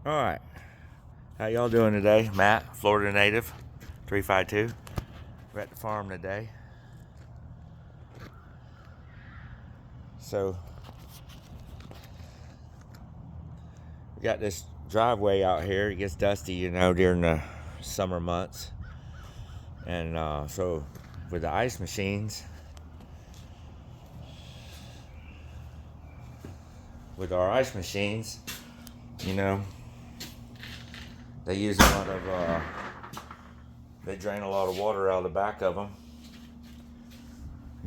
All right, how y'all doing today? Matt, Florida native, 352. We're at the farm today. So we got this driveway out here. It gets dusty, during the summer months. And so with the ice machines, with our ice machines, they use a lot of, they drain a lot of water out of the back of them.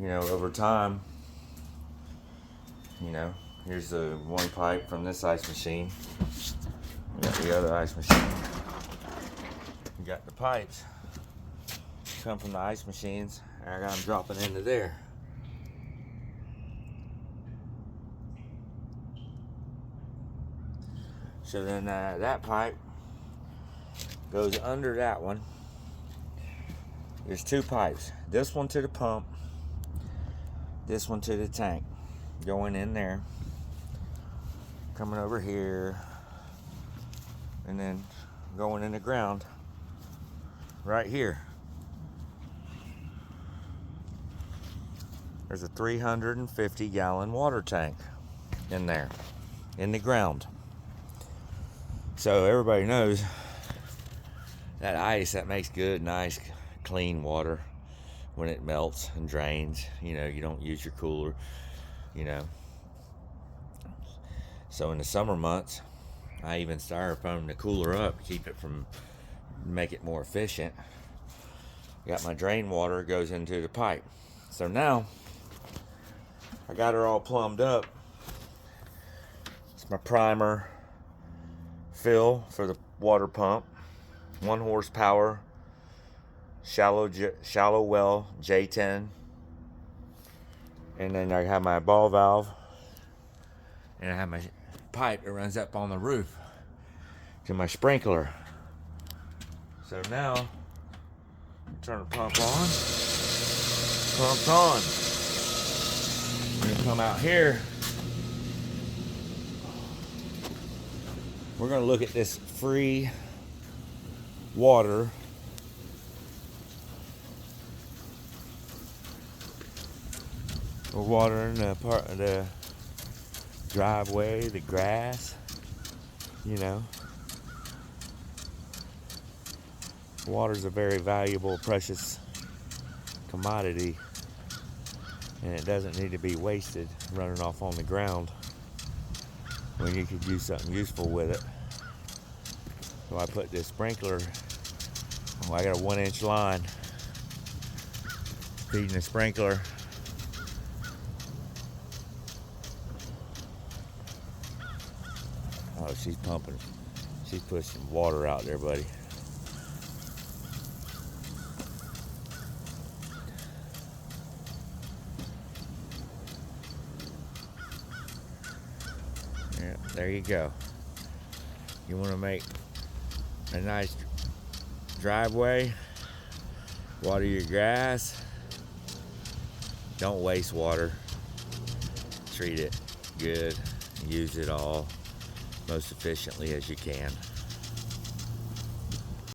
Over time, here's the one pipe from this ice machine. We got the other ice machine. We got the pipes come from the ice machines, and I got them dropping into there. So then that pipe goes under that one. There's two pipes. This one to the pump, this one to the tank. Going in there, coming over here, and then going in the ground right here. There's a 350-gallon water tank in there, in the ground. So everybody knows that ice, that makes good, nice, clean water when it melts and drains. You don't use your cooler, So in the summer months, I even styrofoam the cooler up to keep it from, make it more efficient. Got my drain water, goes into the pipe. So now I got her all plumbed up. It's my primer fill for the water pump, 1 horsepower, shallow well J10, and then I have my ball valve, and I have my pipe that runs up on the roof to my sprinkler. So now turn the pump on. Pump's on. We're gonna come out here. We're gonna look at this free water. We're watering the part of the driveway, the grass. Water's a very valuable, precious commodity, and it doesn't need to be wasted running off on the ground when you could do something useful with it. So I put this sprinkler, I got a 1-inch line feeding the sprinkler. Oh, she's pumping. She's pushing water out there, buddy. Yeah, there you go. You want to make a nice driveway, water your grass. Don't waste water. Treat it good. Use it all most efficiently as you can.